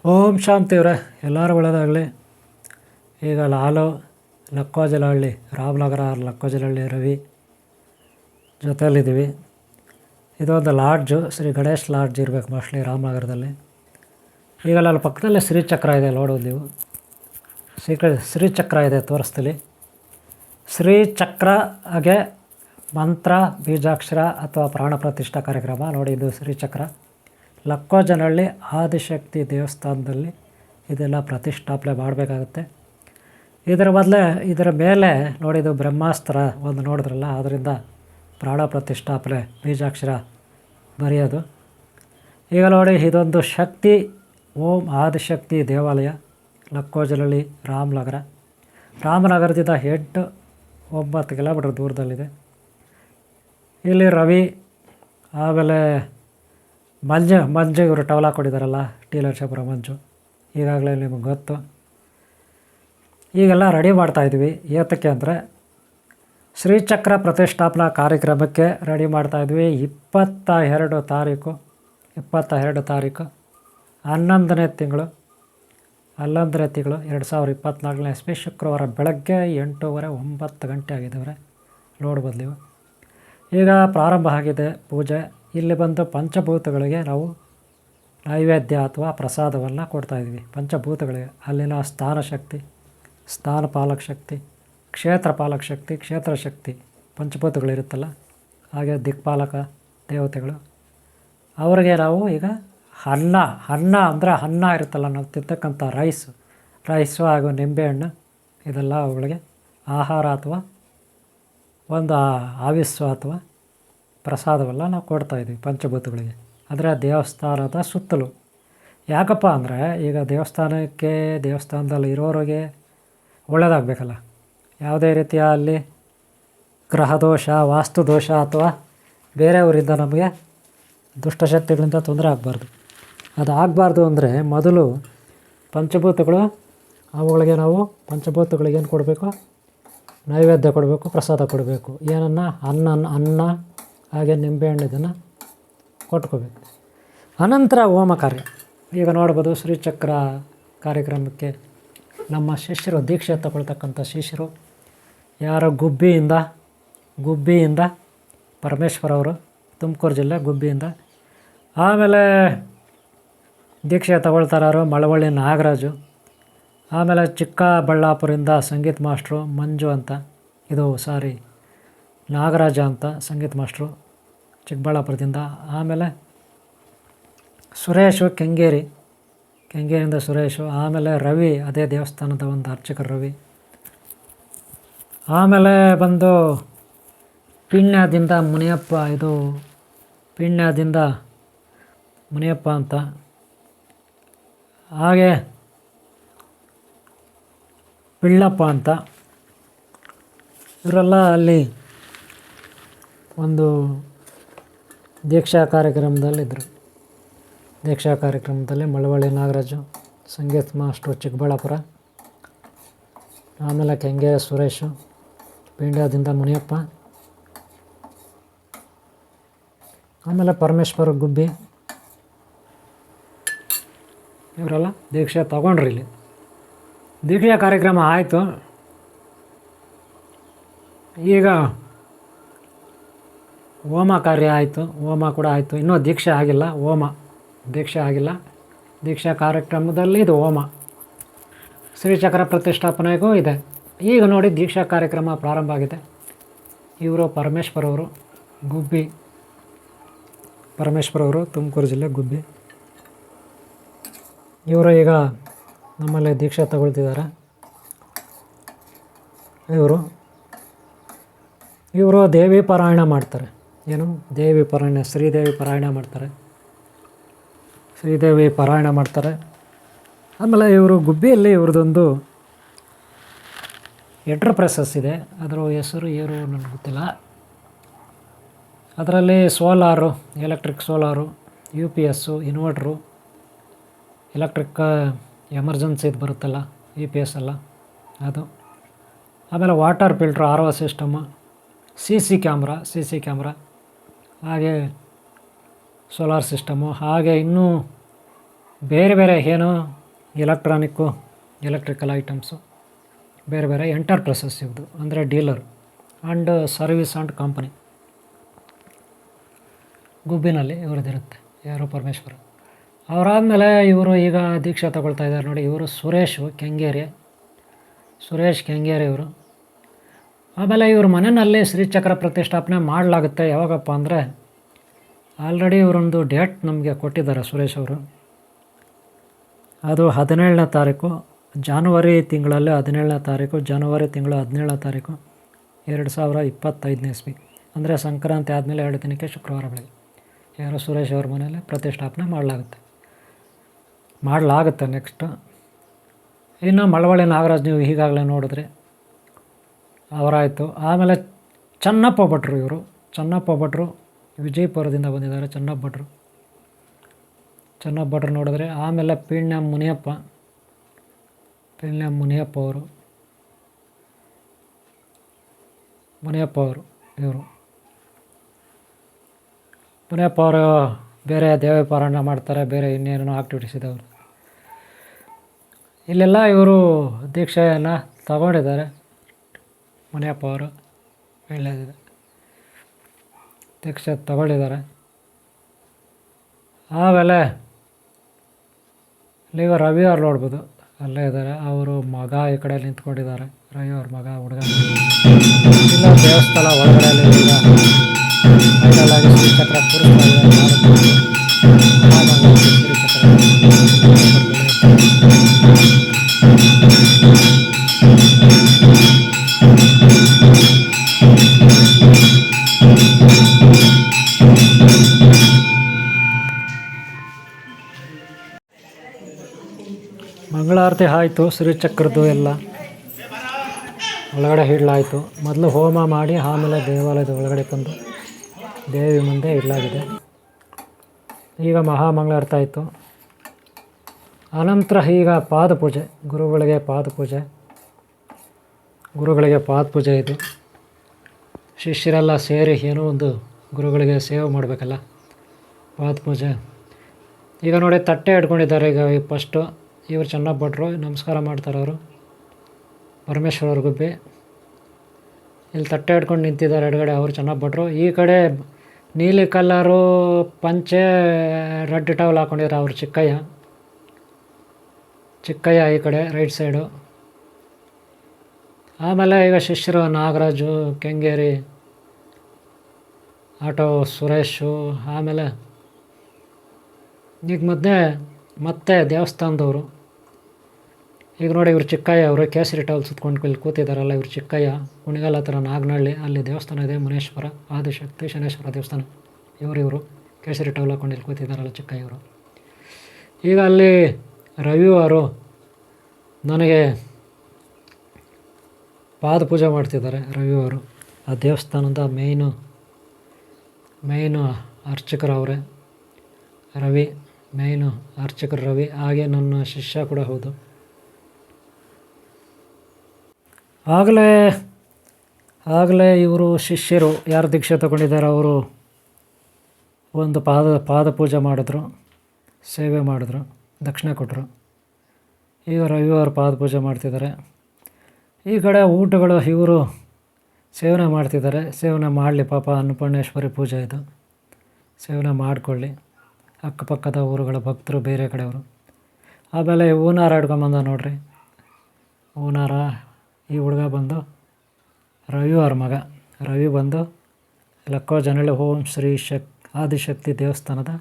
ಓಂ ಶಾಂತಿ ಅವರೇ, ಎಲ್ಲರೂ ಒಳ್ಳೆಯದಾಗಲಿ. ಈಗ ಲಾಲು ಲಕ್ಕೋಜಲಹಳ್ಳಿ, ರಾಮನಗರ ಲಕ್ಕೋಜಲಹಳ್ಳಿ ರವಿ ಜೊತೆಯಲ್ಲಿದ್ದೀವಿ. ಇದೊಂದು ಲಾಡ್ಜು, ಶ್ರೀ ಗಣೇಶ್ ಲಾಡ್ಜ್ ಇರಬೇಕು ಮೋಸ್ಟ್ಲಿ ರಾಮನಗರದಲ್ಲಿ. ಈಗ ಅಲ್ಲಿ ಪಕ್ಕದಲ್ಲೇ ಶ್ರೀಚಕ್ರ ಇದೆ ನೋಡೋದು ನೀವು. ಶ್ರೀಚಕ್ರ ಇದೆ ತೋರಿಸ್ತೀನಿ. ಶ್ರೀಚಕ್ರ ಹಾಗೆ ಮಂತ್ರ ಬೀಜಾಕ್ಷರ ಅಥವಾ ಪ್ರಾಣ ಪ್ರತಿಷ್ಠಾ ಕಾರ್ಯಕ್ರಮ ನೋಡಿ. ಇದು ಶ್ರೀಚಕ್ರ ಲಕ್ಕೋಜನಹಳ್ಳಿ ಆದಿಶಕ್ತಿ ದೇವಸ್ಥಾನದಲ್ಲಿ ಇದೆಲ್ಲ ಪ್ರತಿಷ್ಠಾಪನೆ ಮಾಡಬೇಕಾಗುತ್ತೆ. ಇದರ ಮೇಲೆ ನೋಡಿದ್ದು ಬ್ರಹ್ಮಾಸ್ತ್ರ ಒಂದು ನೋಡಿದ್ರಲ್ಲ, ಅದರಿಂದ ಪ್ರಾಣ ಪ್ರತಿಷ್ಠಾಪನೆ ಬೀಜಾಕ್ಷರ ಬರೆಯೋದು. ಈಗ ನೋಡಿ, ಇದೊಂದು ಶಕ್ತಿ ಓಂ ಆದಿಶಕ್ತಿ ದೇವಾಲಯ ಲಕ್ಕೋಜನಹಳ್ಳಿ ರಾಮನಗರದಿಂದ 8-9 ಕಿಲೋಮೀಟರ್ ದೂರದಲ್ಲಿದೆ. ಇಲ್ಲಿ ರವಿ ಆಮೇಲೆ ಮಂಜು ಇವರು ಟವಲ್ ಹಾಕ್ಕೊಂಡಿದ್ದಾರಲ್ಲ, ಟೀಲರ್ ಶಾಪುರ ಮಂಜು, ಈಗಾಗಲೇ ನಿಮಗೆ ಗೊತ್ತು. ಈಗೆಲ್ಲ ರೆಡಿ ಮಾಡ್ತಾಯಿದ್ವಿ. ಏತಕ್ಕೆ ಅಂದರೆ ಶ್ರೀಚಕ್ರ ಪ್ರತಿಷ್ಠಾಪನಾ ಕಾರ್ಯಕ್ರಮಕ್ಕೆ ರೆಡಿ ಮಾಡ್ತಾಯಿದ್ವಿ. 22 ತಾರೀಕು 11ನೇ ತಿಂಗಳು 2024ನೇ ಇಸ್ವಿ ಶುಕ್ರವಾರ ಬೆಳಗ್ಗೆ 8:30-9 ಗಂಟೆ ಆಗಿದ್ದವ್ರೆ ನೋಡ್ಬೋದು ನೀವು. ಈಗ ಪ್ರಾರಂಭ ಆಗಿದೆ ಪೂಜೆ. ಇಲ್ಲಿ ಬಂದು ಪಂಚಭೂತಗಳಿಗೆ ನಾವು ನೈವೇದ್ಯ ಅಥವಾ ಪ್ರಸಾದವನ್ನು ಕೊಡ್ತಾಯಿದ್ವಿ. ಪಂಚಭೂತಗಳಿಗೆ ಅಲ್ಲಿನ ಸ್ಥಾನಶಕ್ತಿ, ಸ್ಥಾನಪಾಲಕ ಶಕ್ತಿ, ಕ್ಷೇತ್ರಪಾಲಕ ಶಕ್ತಿ, ಕ್ಷೇತ್ರ ಶಕ್ತಿ ಪಂಚಭೂತಗಳಿರುತ್ತಲ್ಲ, ಹಾಗೆ ದಿಕ್ಪಾಲಕ ದೇವತೆಗಳು ಅವರಿಗೆ ನಾವು ಈಗ ಅನ್ನ ಅಂದರೆ ಅನ್ನ ಇರುತ್ತಲ್ಲ, ನಾವು ತಿಂತಕ್ಕಂಥ ರೈಸು ಹಾಗೂ ನಿಂಬೆಹಣ್ಣು, ಇದೆಲ್ಲ ಅವುಗಳಿಗೆ ಆಹಾರ ಅಥವಾ ಒಂದು ಆವಿಸ್ಸು ಅಥವಾ ಪ್ರಸಾದವೆಲ್ಲ ನಾವು ಕೊಡ್ತಾಯಿದ್ವಿ ಪಂಚಭೂತಗಳಿಗೆ. ಅಂದರೆ ದೇವಸ್ಥಾನದ ಸುತ್ತಲೂ. ಯಾಕಪ್ಪ ಅಂದರೆ ಈಗ ದೇವಸ್ಥಾನದಲ್ಲಿ ಇರೋರಿಗೆ ಒಳ್ಳೆಯದಾಗಬೇಕಲ್ಲ. ಯಾವುದೇ ರೀತಿಯ ಅಲ್ಲಿ ಗ್ರಹದೋಷ, ವಾಸ್ತುದೋಷ ಅಥವಾ ಬೇರೆಯವರಿಂದ ನಮಗೆ ದುಷ್ಟಶಕ್ತಿಗಳಿಂದ ತೊಂದರೆ ಆಗಬಾರ್ದು. ಅದು ಆಗಬಾರ್ದು ಅಂದರೆ ಮೊದಲು ಪಂಚಭೂತಗಳು, ಅವುಗಳಿಗೆ ನಾವು ಪಂಚಭೂತಗಳಿಗೆ ಏನು ಕೊಡಬೇಕು? ನೈವೇದ್ಯ ಕೊಡಬೇಕು, ಪ್ರಸಾದ ಕೊಡಬೇಕು. ಏನನ್ನ? ಅನ್ನ ಹಾಗೆ ನಿಂಬೆಹಣ್ಣು ಇದನ್ನು ಕೊಟ್ಕೋಬೇಕು. ಅನಂತರ ಹೋಮ ಕಾರ್ಯ. ಈಗ ನೋಡ್ಬೋದು ಶ್ರೀಚಕ್ರ ಕಾರ್ಯಕ್ರಮಕ್ಕೆ ನಮ್ಮ ಶಿಷ್ಯರು, ದೀಕ್ಷೆ ತಗೊಳ್ತಕ್ಕಂಥ ಶಿಷ್ಯರು ಯಾರೋ ಗುಬ್ಬಿಯಿಂದ ಪರಮೇಶ್ವರ ಅವರು, ತುಮಕೂರು ಜಿಲ್ಲೆ ಗುಬ್ಬಿಯಿಂದ. ಆಮೇಲೆ ದೀಕ್ಷೆ ತಗೊಳ್ತಾರೋ ಮಳವಳ್ಳಿ ನಾಗರಾಜು. ಆಮೇಲೆ ಚಿಕ್ಕಬಳ್ಳಾಪುರದಿಂದ ಸಂಗೀತ ಮಾಸ್ಟ್ರು ಮಂಜು ಅಂತ, ನಾಗರಾಜ ಅಂತ ಸಂಗೀತ ಮಾಸ್ಟ್ರು ಚಿಕ್ಕಬಳ್ಳಾಪುರದಿಂದ. ಆಮೇಲೆ ಸುರೇಶು ಕೆಂಗೇರಿಯಿಂದ ಸುರೇಶು. ಆಮೇಲೆ ರವಿ, ಅದೇ ದೇವಸ್ಥಾನದ ಒಂದು ಅರ್ಚಕರು ರವಿ. ಆಮೇಲೆ ಬಂದು ಪಿಣ್ಯದಿಂದ ಮುನಿಯಪ್ಪ ಅಂತ. ಹಾಗೆ ಪಿಳ್ಳಪ್ಪ ಅಂತ. ಇವರೆಲ್ಲ ಅಲ್ಲಿ ಒಂದು ದೀಕ್ಷಾ ಕಾರ್ಯಕ್ರಮದಲ್ಲಿ ಮಳವಳ್ಳಿ ನಾಗರಾಜು ಸಂಗೀತ ಮಾಸ್ಟ್ರು ಚಿಕ್ಕಬಳ್ಳಾಪುರ. ಆಮೇಲೆ ಕೆಂಗೇರಿ ಸುರೇಶು, ಪಿಂಡ್ಯದಿಂದ ಮುನಿಯಪ್ಪ. ಆಮೇಲೆ ಪರಮೇಶ್ವರ ಗುಬ್ಬಿ. ಇವರೆಲ್ಲ ದೀಕ್ಷೆ ತಗೊಂಡ್ರಿ. ಇಲ್ಲಿ ದೀಕ್ಷಾ ಕಾರ್ಯಕ್ರಮ ಆಯಿತು. ಈಗ ಹೋಮ ಕಾರ್ಯ ಆಯಿತು, ಹೋಮ ಕೂಡ ಆಯಿತು. ಇನ್ನೂ ದೀಕ್ಷೆ ಆಗಿಲ್ಲ. ದೀಕ್ಷಾ ಕಾರ್ಯಕ್ರಮದಲ್ಲಿ ಇದು ಹೋಮ. ಶ್ರೀಚಕ್ರ ಪ್ರತಿಷ್ಠಾಪನೆಗೂ ಇದೆ. ಈಗ ನೋಡಿ ದೀಕ್ಷಾ ಕಾರ್ಯಕ್ರಮ ಪ್ರಾರಂಭ ಆಗಿದೆ. ಇವರು ಪರಮೇಶ್ವರವರು ತುಮಕೂರು ಜಿಲ್ಲೆ ಗುಬ್ಬಿ. ಇವರು ಈಗ ನಮ್ಮಲ್ಲಿ ದೀಕ್ಷೆ ತಗೊಳ್ತಿದ್ದಾರೆ. ಇವರು ದೇವಿ ಪಾರಾಯಣ ಮಾಡ್ತಾರೆ. ಶ್ರೀದೇವಿ ಪಾರಾಯಣ ಮಾಡ್ತಾರೆ. ಆಮೇಲೆ ಇವರು ಗುಬ್ಬಿಯಲ್ಲಿ ಇವ್ರದ್ದೊಂದು ಎಂಟರ್ಪ್ರೈಸಸ್ ಇದೆ. ಅದರ ಹೆಸರು ಏನು ನನಗೆ ಗೊತ್ತಿಲ್ಲ. ಅದರಲ್ಲಿ electric solar, UPS, inverter, electric emergency ಇದು ಬರುತ್ತಲ್ಲ UPS ಎಲ್ಲ ಅದು. ಆಮೇಲೆ water filter, RO system, CC camera, ಹಾಗೆ ಸೋಲಾರ್ ಸಿಸ್ಟಮು, ಹಾಗೆ ಇನ್ನೂ ಬೇರೆ ಬೇರೆ ಏನು ಎಲೆಕ್ಟ್ರಿಕಲ್ ಐಟಮ್ಸು ಬೇರೆ ಬೇರೆ ಎಂಟರ್ಪ್ರೈಸಸ್ ಇವ್ದು, ಅಂದರೆ dealer and service and company ಗುಬ್ಬಿನಲ್ಲಿ ಇವ್ರದ್ದಿರುತ್ತೆ. ಯಾರು ಪರಮೇಶ್ವರ. ಅವರಾದಮೇಲೆ ಇವರು ಈಗ ದೀಕ್ಷಾ ತಗೊಳ್ತಾ ಇದ್ದಾರೆ ನೋಡಿ, ಇವರು ಸುರೇಶ್ ಕೆಂಗೇರಿ ಇವರು. ಆಮೇಲೆ ಇವ್ರ ಮನೆಯಲ್ಲಿ ಶ್ರೀಚಕ್ರ ಪ್ರತಿಷ್ಠಾಪನೆ ಮಾಡಲಾಗುತ್ತೆ. ಯಾವಾಗಪ್ಪ ಅಂದರೆ ಆಲ್ರೆಡಿ ಇವರೊಂದು ಡೇಟ್ ನಮಗೆ ಕೊಟ್ಟಿದ್ದಾರೆ ಸುರೇಶ್ ಅವರು. ಅದು 17ನೇ ತಾರೀಕು ಜನವರಿ ತಿಂಗಳಲ್ಲಿ 17ನೇ ತಾರೀಕು 2025 ಇಸ್ವಿ, ಅಂದರೆ ಸಂಕ್ರಾಂತಿ ಆದಮೇಲೆ 2 ದಿನಕ್ಕೆ ಶುಕ್ರವಾರ ಬೆಳಗ್ಗೆ ಯಾರೋ ಸುರೇಶ್ ಅವ್ರ ಮನೆಯಲ್ಲಿ ಪ್ರತಿಷ್ಠಾಪನೆ ಮಾಡಲಾಗುತ್ತೆ ನೆಕ್ಸ್ಟ್. ಇನ್ನು ಮಳವಳ್ಳಿ ನಾಗರಾಜ್ ನೀವು ಈಗಾಗಲೇ ನೋಡಿದ್ರಿ, ಅವರಾಯಿತು. ಆಮೇಲೆ ಚನ್ನಪ್ಪ ಭಟ್ರು ವಿಜಯಪುರದಿಂದ ಬಂದಿದ್ದಾರೆ. ಚನ್ನಪ್ಪ ಭಟ್ರು ನೋಡಿದ್ರೆ. ಆಮೇಲೆ ಪಿಣ್ಯ ಮುನಿಯಪ್ಪ ಅವರು ಇವರು ಮುನಿಯಪ್ಪ ಅವರು ಬೇರೆ ದೇವಪಾರಾಯಣ ಮಾಡ್ತಾರೆ, ಬೇರೆ ಇನ್ನೇನೋ ಆಕ್ಟಿವಿಟೀಸ್ ಇದೆ ಅವರು. ಇಲ್ಲೆಲ್ಲ ಇವರು ದೀಕ್ಷೆಯನ್ನು ತಗೊಂಡಿದ್ದಾರೆ. ಮುನಿಯಪ್ಪ ಅವರು ಒಳ್ಳೆಯದಿದೆ, ದೀಕ್ಷೆ ತಗೊಂಡಿದ್ದಾರೆ. ಆಮೇಲೆ ಈಗ ರವಿ ಅವ್ರು ನೋಡ್ಬೋದು, ಅಲ್ಲೇ ಇದ್ದಾರೆ. ಅವರು ಮಗ ಈ ಕಡೆ ನಿಂತ್ಕೊಂಡಿದ್ದಾರೆ, ರವಿ ಅವ್ರ ಮಗ ಹುಡುಗ. ಇಲ್ಲ ದೇವಸ್ಥಾನ ಒಳಗಡೆ ಈಗ ಫೈನಲಾಗಿ ಶ್ರೀಚಕ್ರ ಕೂರಿಸ್ತಾ ಮಂಗಳಾರತಿ ಆಯಿತು, ಶ್ರೀಚಕ್ರದ್ದು ಎಲ್ಲ ಒಳಗಡೆ ಇಡಲಾಯಿತು. ಮೊದಲು ಹೋಮ ಮಾಡಿ ಆಮೇಲೆ ದೇವಾಲಯದ ಒಳಗಡೆ ತಂದು ದೇವಿ ಮುಂದೆ ಇಡಲಾಗಿದೆ. ಈಗ ಮಹಾಮಂಗಳಾರತಿ ಆಯಿತು. ಅನಂತರ ಈಗ ಪಾದಪೂಜೆ, ಗುರುಗಳಿಗೆ ಪಾದಪೂಜೆ ಇದು. ಶಿಷ್ಯರೆಲ್ಲ ಸೇರಿ ಏನೋ ಒಂದು ಗುರುಗಳಿಗೆ ಸೇವೆ ಮಾಡಬೇಕಲ್ಲ, ಪಾದಪೂಜೆ. ಈಗ ನೋಡಿ ತಟ್ಟೆ ಇಟ್ಕೊಂಡಿದ್ದಾರೆ. ಈಗ ಫಸ್ಟು ಇವರು ಚನ್ನಪ್ಪ ಭಟ್ರು ನಮಸ್ಕಾರ ಮಾಡ್ತಾರೆ. ಅವರು ಪರಮೇಶ್ವರ ಗುಬ್ಬಿ ಇಲ್ಲಿ ತಟ್ಟೆ ಇಟ್ಕೊಂಡು ನಿಂತಿದ್ದಾರೆ ಎಡಗಡೆ ಅವರು ಚನ್ನಪ್ಪ ಭಟ್ರು. ಈ ಕಡೆ ನೀಲಿ ಕಲ್ಲರು ಪಂಚೆ ರೆಡ್ ಟವಲ್ ಹಾಕ್ಕೊಂಡಿದ್ದಾರೆ ಅವರು ಚಿಕ್ಕಯ್ಯ ಈ ಕಡೆ ರೈಟ್ ಸೈಡು. ಆಮೇಲೆ ಈಗ ಶಿಷ್ಯರು ನಾಗರಾಜು, ಕೆಂಗೇರಿ, ಆಟೋ ಸುರೇಶು. ಆಮೇಲೆ ಈಗ ಮತ್ತೆ ದೇವಸ್ಥಾನದವರು. ಈಗ ನೋಡಿ ಇವರು ಚಿಕ್ಕಯ್ಯ ಅವರು ಕೇಸರಿ ಟವಲ್ ಸುತ್ಕೊಂಡು ಇಲ್ಲಿ ಕೂತಿದ್ದಾರಲ್ಲ, ಇವರು ಚಿಕ್ಕಯ್ಯ. ಕುಣಿಗಲ್ ಹತ್ರ ನಾಗನಹಳ್ಳಿ ಅಲ್ಲಿ ದೇವಸ್ಥಾನ ಇದೆ, ಮುನೇಶ್ವರ ಆದಿಶಕ್ತಿ ಶನೇಶ್ವರ ದೇವಸ್ಥಾನ. ಇವರು ಕೇಸರಿ ಟವಲ್ ಹಾಕೊಂಡು ಇಲ್ಲಿ ಕೂತಿದ್ದಾರಲ್ಲ ಚಿಕ್ಕಯ್ಯ ಅವರು. ಈಗ ಅಲ್ಲಿ ರವಿ ಅವರು ನನಗೆ ಪಾದಪೂಜೆ ಮಾಡ್ತಿದ್ದಾರೆ. ರವಿ ಅವರು ಆ ದೇವಸ್ಥಾನದ ಮೇಯ್ನು ಅರ್ಚಕರು ಅವರೇ. ಅರ್ಚಕರು ರವಿ, ಹಾಗೆ ನನ್ನ ಶಿಷ್ಯ ಕೂಡ ಹೌದು. ಆಗಲೇ ಇವರು ಶಿಷ್ಯರು ಯಾರು ದೀಕ್ಷೆ ತಗೊಂಡಿದ್ದಾರೆ ಅವರು ಒಂದು ಪಾದಪೂಜೆ ಮಾಡಿದ್ರು, ಸೇವೆ ಮಾಡಿದ್ರು, ದಕ್ಷಿಣೆ ಕೊಟ್ಟರು. ಈಗ ರವಿ ಅವರು ಪಾದಪೂಜೆ ಮಾಡ್ತಿದ್ದಾರೆ. ಈ ಕಡೆ ಊಟಗಳು ಇವರು ಸೇವನೆ ಮಾಡ್ತಿದ್ದಾರೆ. ಸೇವನೆ ಮಾಡಲಿ ಪಾಪ, ಅನ್ನಪೂರ್ಣೇಶ್ವರಿ ಪೂಜೆ ಇದು, ಸೇವನೆ ಮಾಡಿಕೊಳ್ಳಿ. ಅಕ್ಕಪಕ್ಕದ ಊರುಗಳ ಭಕ್ತರು, ಬೇರೆ ಕಡೆಯವರು. ಆಮೇಲೆ ಹೂನಾರ ಹಿಡ್ಕೊಂಬಂದ ನೋಡ್ರಿ, ಹೂನಾರ. ಈ ಹುಡುಗ ಬಂದು ರವಿ ಅವ್ರ ಮಗ. ರವಿ ಬಂದು ಲಕ್ಕೋ ಜನಳ್ಳಿ ಓಂ ಶ್ರೀ ಆದಿಶಕ್ತಿ ದೇವಸ್ಥಾನದ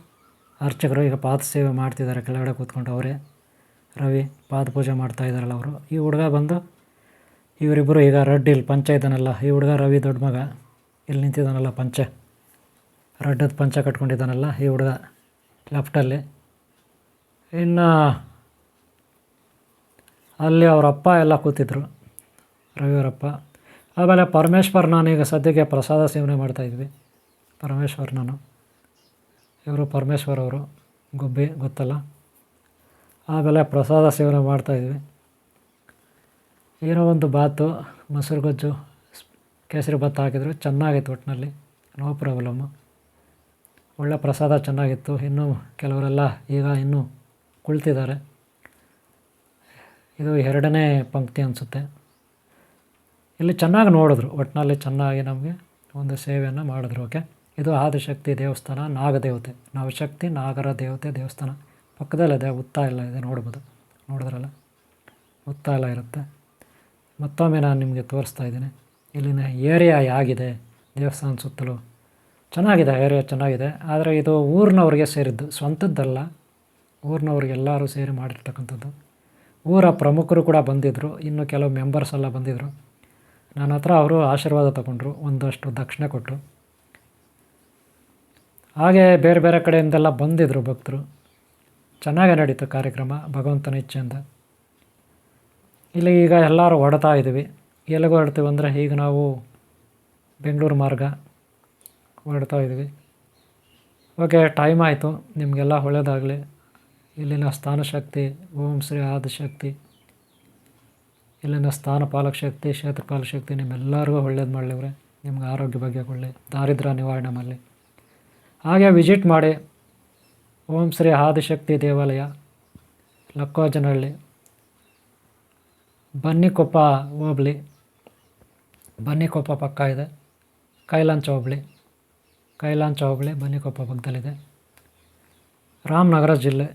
ಅರ್ಚಕರು. ಈಗ ಪಾದ ಸೇವೆ ಮಾಡ್ತಿದ್ದಾರೆ ಕೆಳಗಡೆ ಕೂತ್ಕೊಂಡು ಅವರೇ. ರವಿ ಪಾದಪೂಜೆ ಮಾಡ್ತಾಯಿದ್ದಾರಲ್ಲ ಅವರು. ಈ ಹುಡುಗ ಬಂದು ಇವರಿಬ್ಬರು ಈಗ ರೆಡ್ ಇಲ್ಲಿ ಪಂಚ ಇದ್ದಾನಲ್ಲ, ಈ ಹುಡುಗ ರವಿ ದೊಡ್ಡ ಮಗ ಇಲ್ಲಿ ನಿಂತಿದ್ದಾನಲ್ಲ, ರೆಡ್ಡದ ಪಂಚ ಕಟ್ಕೊಂಡಿದ್ದಾನಲ್ಲ ಈ ಹುಡುಗ ಲೆಫ್ಟಲ್ಲಿ. ಇನ್ನು ಅಲ್ಲಿ ಅವರಪ್ಪ ಎಲ್ಲ ಕೂತಿದ್ರು, ರವಿಯವರಪ್ಪ. ಆಮೇಲೆ ನಾನೀಗ ಸದ್ಯಕ್ಕೆ ಪ್ರಸಾದ ಸೇವನೆ ಮಾಡ್ತಾಯಿದ್ವಿ. ಇವರು ಪರಮೇಶ್ವರ್ ಅವರು ಗುಬ್ಬಿ ಗೊತ್ತಲ್ಲ. ಆಮೇಲೆ ಪ್ರಸಾದ ಸೇವನೆ ಮಾಡ್ತಾಯಿದ್ವಿ. ಏನೋ ಒಂದು ಬಾತು, ಮೊಸರು ಗೊಜ್ಜು, ಕೇಸರಿ ಭಾತ್ ಹಾಕಿದ್ರು, ಚೆನ್ನಾಗಿತ್ತು. ಒಟ್ಟಿನಲ್ಲಿ ನೋ ಪ್ರಾಬ್ಲಮ್ಮು. ಒಳ್ಳೆ ಪ್ರಸಾದ ಚೆನ್ನಾಗಿತ್ತು. ಇನ್ನೂ ಕೆಲವರೆಲ್ಲ ಈಗ ಇನ್ನೂ ಕುಳಿತಿದ್ದಾರೆ. ಇದು 2ನೇ ಪಂಕ್ತಿ ಅನಿಸುತ್ತೆ. ಇಲ್ಲಿ ಚೆನ್ನಾಗಿ ನೋಡಿದ್ರು, ಒಟ್ಟಿನಲ್ಲಿ ಚೆನ್ನಾಗಿ ನಮಗೆ ಒಂದು ಸೇವೆಯನ್ನು ಮಾಡಿದ್ರು. ಓಕೆ, ಇದು ಆದಿಶಕ್ತಿ ದೇವಸ್ಥಾನ, ನಾಗದೇವತೆ, ನವಶಕ್ತಿ ನಾಗರ ದೇವತೆ ದೇವಸ್ಥಾನ. ಪಕ್ಕದಲ್ಲಿದೆ ಉತ್ತಾಲ ಇದೆ, ನೋಡ್ಬೋದು. ನೋಡಿದ್ರಲ್ಲ, ಉತ್ತಾಲ ಇರುತ್ತೆ. ಮತ್ತೊಮ್ಮೆ ನಾನು ನಿಮಗೆ ತೋರಿಸ್ತಾ ಇದ್ದೀನಿ. ಇಲ್ಲಿನ ಏರಿಯಾ ಹೇಗಿದೆ, ದೇವಸ್ಥಾನ ಸುತ್ತಲೂ ಚೆನ್ನಾಗಿದೆ, ಏರಿಯಾ ಚೆನ್ನಾಗಿದೆ. ಆದರೆ ಇದು ಊರಿನವ್ರಿಗೆ ಸೇರಿದ್ದು, ಸ್ವಂತದ್ದಲ್ಲ. ಊರಿನವ್ರಿಗೆ ಎಲ್ಲರೂ ಸೇರಿ ಮಾಡಿರ್ತಕ್ಕಂಥದ್ದು. ಊರ ಪ್ರಮುಖರು ಕೂಡ ಬಂದಿದ್ದರು, ಇನ್ನು ಕೆಲವು ಮೆಂಬರ್ಸ್ ಎಲ್ಲ ಬಂದಿದ್ದರು. ನನ್ನ ಹತ್ರ ಅವರು ಆಶೀರ್ವಾದ ತಗೊಂಡ್ರು, ಒಂದಷ್ಟು ದಕ್ಷಿಣೆ ಕೊಟ್ಟರು. ಹಾಗೆ ಬೇರೆ ಬೇರೆ ಕಡೆಯಿಂದೆಲ್ಲ ಬಂದಿದ್ದರು ಭಕ್ತರು. ಚೆನ್ನಾಗೇ ನಡೀತು ಕಾರ್ಯಕ್ರಮ ಭಗವಂತನ ಇಚ್ಛೆಯಿಂದ. ಇಲ್ಲಿ ಈಗ ಎಲ್ಲರೂ ಹೊಡ್ತಾ ಇದ್ದೀವಿ. ಎಲ್ಲಿಗೆ ಹೊರಡ್ತೀವಿ ಅಂದರೆ, ಈಗ ನಾವು ಬೆಂಗಳೂರು ಮಾರ್ಗ ಹೊರಡ್ತಾ ಇದ್ದೀವಿ. ಓಕೆ, ಟೈಮ್ ಆಯಿತು. ನಿಮಗೆಲ್ಲ ಒಳ್ಳೆಯದಾಗಲಿ. ಇಲ್ಲಿನ ಸ್ಥಾನಶಕ್ತಿ ಓಂ ಶ್ರೀ ಆದಿಶಕ್ತಿ, ಇಲ್ಲಿನ ಸ್ಥಾನ ಪಾಲಕಶಕ್ತಿ, ಕ್ಷೇತ್ರಪಾಲ ಶಕ್ತಿ ನಿಮ್ಮೆಲ್ಲರಿಗೂ ಒಳ್ಳೇದು ಮಾಡಲಿವ್ರೆ. ನಿಮ್ಗೆ ಆರೋಗ್ಯ ಬಗ್ಗೆ ಒಳ್ಳೆ ದಾರಿದ್ರ್ಯ ನಿವಾರಣೆ ಮಾಡಲಿ. ಹಾಗೆ ವಿಸಿಟ್ ಮಾಡಿ ಓಂ ಶ್ರೀ ಆದಿಶಕ್ತಿ ದೇವಾಲಯ, ಲಕ್ಕೋಜನಹಳ್ಳಿ, ಬನ್ನಿಕೊಪ್ಪ ಹೋಬಳಿ, ಬನ್ನಿಕೊಪ್ಪ ಪಕ್ಕ ಇದೆ. ಕೈಲಾಂಚ ಹೋಬಳಿ, ಬನ್ನಿಕೊಪ್ಪ ಪಕ್ಕದಲ್ಲಿದೆ, ರಾಮನಗರ ಜಿಲ್ಲೆ.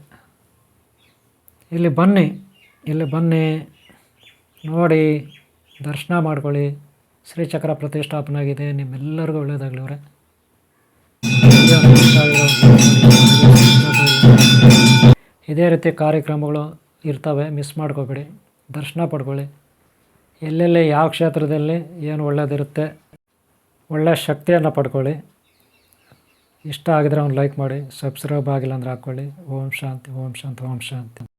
ಇಲ್ಲಿ ಬನ್ನಿ ನೋಡಿ, ದರ್ಶನ ಮಾಡ್ಕೊಳ್ಳಿ. ಶ್ರೀಚಕ್ರ ಪ್ರತಿಷ್ಠಾಪನೆ ಆಗಿದೆ. ನಿಮ್ಮೆಲ್ಲರಿಗೂ ಒಳ್ಳೆಯದಾಗಲಿ ಅವರೇ. ಇದೇ ರೀತಿ ಕಾರ್ಯಕ್ರಮಗಳು ಇರ್ತವೆ, ಮಿಸ್ ಮಾಡ್ಕೋಬೇಡಿ. ದರ್ಶನ ಪಡ್ಕೊಳ್ಳಿ. ಎಲ್ಲೆಲ್ಲಿ ಯಾವ ಕ್ಷೇತ್ರದಲ್ಲಿ ಏನು ಒಳ್ಳೆಯದಿರುತ್ತೆ, ಒಳ್ಳೆಯ ಶಕ್ತಿಯನ್ನು ಪಡ್ಕೊಳ್ಳಿ. ಇಷ್ಟ ಆಗಿದ್ರೆ ಒಂದು ಲೈಕ್ ಮಾಡಿ, ಸಬ್ಸ್ಕ್ರೈಬ್ ಆಗಿಲ್ಲ ಅಂದರೆ ಹಾಕ್ಕೊಳ್ಳಿ. ಓಂ ಶಾಂತಿ, ಓಂ ಶಾಂತಿ, ಓಂ ಶಾಂತಿ.